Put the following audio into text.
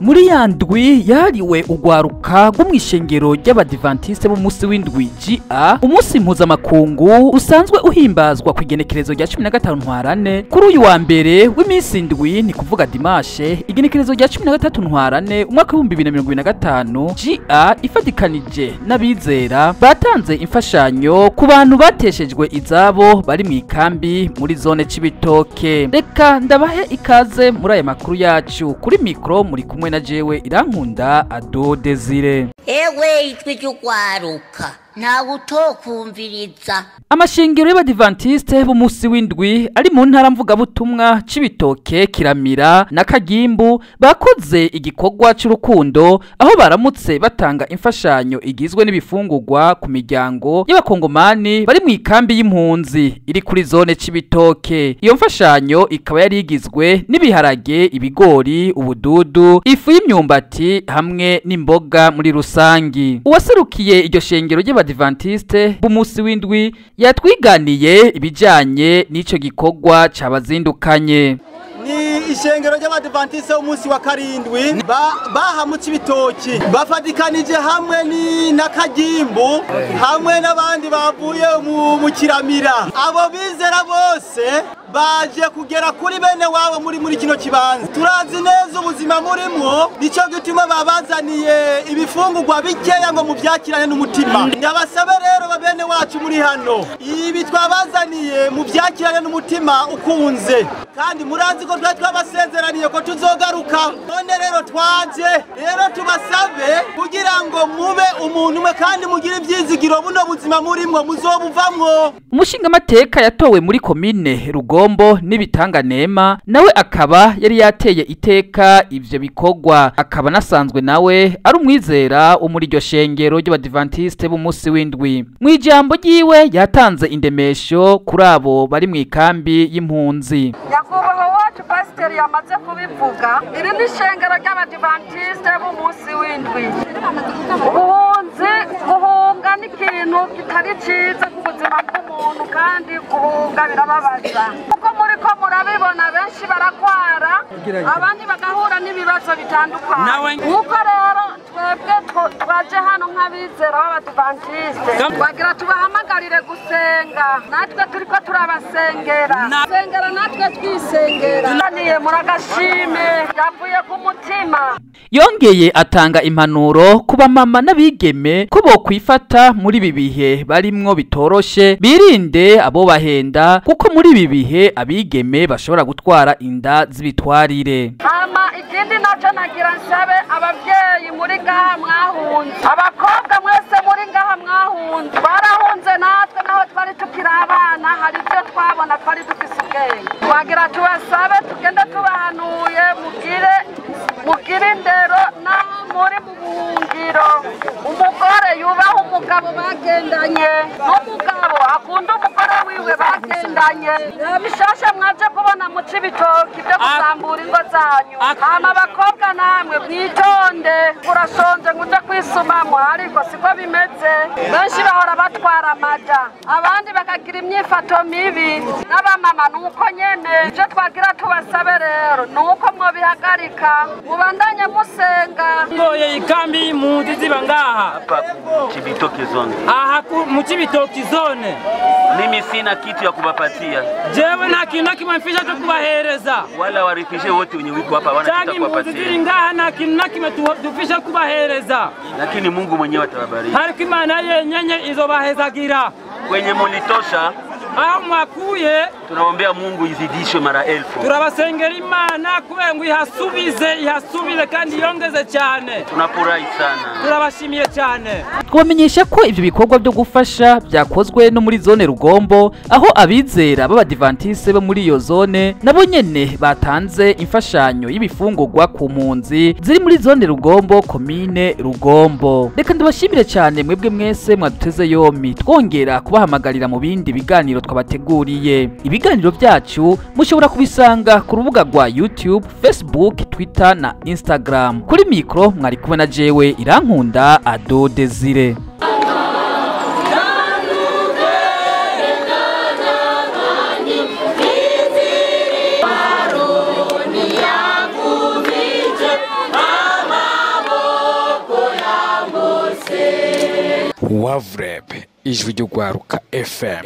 Muri ya ndwi yahariwe urwaruka rw'umwishengero ry'abadventiste b'umunsi w'indwi GA, umunsi mpuzamakungu usanzwe uhimbazwa ku igenekerezo rya 15 ntwarante kuri uyu wa mbere w'iminsi indwi, ni kuvuga dimanche igenekerezo rya 13 ntwarante umwaka wa 2025. GA ifatikanije n'abizera batanze imfashanyo ku bantu bateshejwe izabo bari mu ikambi muri zone cibitoke. Reka ndabahe ikaze muri aya makuru yacu. Kuri mikro muri kumwe na jewe Irankunda Ado Desire. Ewe RY'URWARUKA ntawe utokumviriza. Amashengero y'abadventiste b'umunsi w'indwi ari mu ntara mvuga butumwa cibitoke, Kiramira na Kagimbu bakoze igikorwa cy'urukundo aho baramutse batanga imfashanyo igizwe n'ibifungurwa ku miryango y'abakongomani bari mu ikambi y'impunzi iri kuri zone cibitoke. Iyo mfashanyo ikaba yari igizwe n'ibiharage, ibigori, ubududu, ifu y'imyumbati hamwe n'imboga muri rusangi. Uwaserukiye iryo shengero ry'abadventiste b'umunsi w'indwi yatwiganiye ibijanye n'ico gikorwa cabazindukanye. Ni ishengero ry'abadventiste umunsi wa karindwi bahamutse ibitoki bafatikanije hamwe ni na Kagimbu hamwe n'abandi bavuye mu Kiramira. Abo bizera bose baje kugera kuri bene wabo muri kino kibanza. Turazi neza ubuzima murimwo, nico gituma babazaniye ibifungurwa bikeya ngo muvyakirane n'umutima. Ndabasabe rero babene wacu muri hano, ibi twabazaniye muvyakirane n'umutima ukunze, kandi murazi ko twabasezeraniye ko tuzogaruka. None rero twaje rero tubasabe kugira ngo mube umuntu umwe kandi mugire ivyizigiro buno buzima murimwo muzobuvamwo. Umushinga mateka yatowe muri komine Rugombo n'ibitanganema nawe akaba yari yateye iteka ivyo bikorwa, akaba nasanzwe nawe ari umwizera wo muri iryo shengero ry'abadventiste b'umunsi w'indwi. Mu ijambo ryiwe yatanze indemesho kuri abo bari mu ikambi y'impunzi. Nyakubahwa wacu pasiteri yamaze kubivuga, iri ni ishengero ry'abadventiste b'umunsi w'indwi. Ubuhunzi guhunga ni ikintu kitari ciza ku buzima bw'umuntu, kandi guhunga birababaza. Kuko muri ko murabibona benshi baragwara, abandi bagahura n'ibibazo bitandukanye. Nuko rero twebwe twaje hano nk'abizera b'abadventiste twagira tubahamagarire gusenga, natwe turiko turabasengera. Sengera natwe twisengera. Tunaniye muragashime yavuye ku mutima. Yongeye atanga impanuro kuba mama n'abigeme ko bokwifata muri ibi bihe barimwo bitoroshe, birinde abo bahenda kuko muri ibi bihe abigeme bashobora gutwara inda z'ibitwarire. Mama ikindi naco nagira nsabe abavyeyi muri ngaha mwahunze, abakobwa mwese muri ngaha mwahunze, barahunze natwe naho twari tukiri abana, hari ibyo twabona twari dufise ubwenge. Twagira tubasabe tugende tubahanuye mugire indero naho muri mu buhungiro. Umugore yubaha umugabo bagendanye, n'umugabo akunda umugore wiwe bagendanye. Bishasha mwaje kubona mu cibitoki byo gusambura ingo zanyu. Hama abakobwa namwe mwitonde, urashonje nguje kwisumamwo, ariko siko bimeze. Benshi bahora batwara amaja, abandi bakagira imyifato mibi, n'abamama nuko nyene. Ivyo twagira tubasabe rero nuko mwobihagarika, mubandanye musenga. Ngoye ikambi y'impunzi ziba ngaha hapa Cibitoke zone. Mu Cibitoke zone Mimi sina kitu ya kuwapatia. Jewe nta kintu nakimwe mfisha cyo kubahereza. Wala warifishe wote wenye wiko hapa wana kitu kuwapatia. Ziri ngaha nta kintu nakimwe dufisha kubahereza. Lakini Mungu mwenyewe atawabariki. Hariko Imana yenyenye izobahezagira. Kwenye mulitosha aho mwakuye tunaombea Mungu izidishwe mara 1000. Turabasengera Imana kubengo ihasubire kandi yongeze cyane. Tunafurahi sana. Turabashimiye cyane. Twamenyesha ko ivyo bikorwa byo gufasha byakozwe no muri zone Rugombo, aho abizera b'abadventiste bo muri iyo zone nabo nyene batanze imfashanyo y'ibifungurwa ku mpunzi ziri muri zone Rugombo, komine Rugombo. Reka ndabashimire cyane mwebwe mwese mwaduteze yomi, twongera kubahamagarira mu bindi biganiro twabateguriye. Ibiganiro byacu mushobora kubisanga ku rubuga rwa YouTube, Facebook, Twitter na Instagram. Kuri mikro mwari kubona jewe Irankunda Ado Desire. Wavreb ijwi ry'urwaruka FM.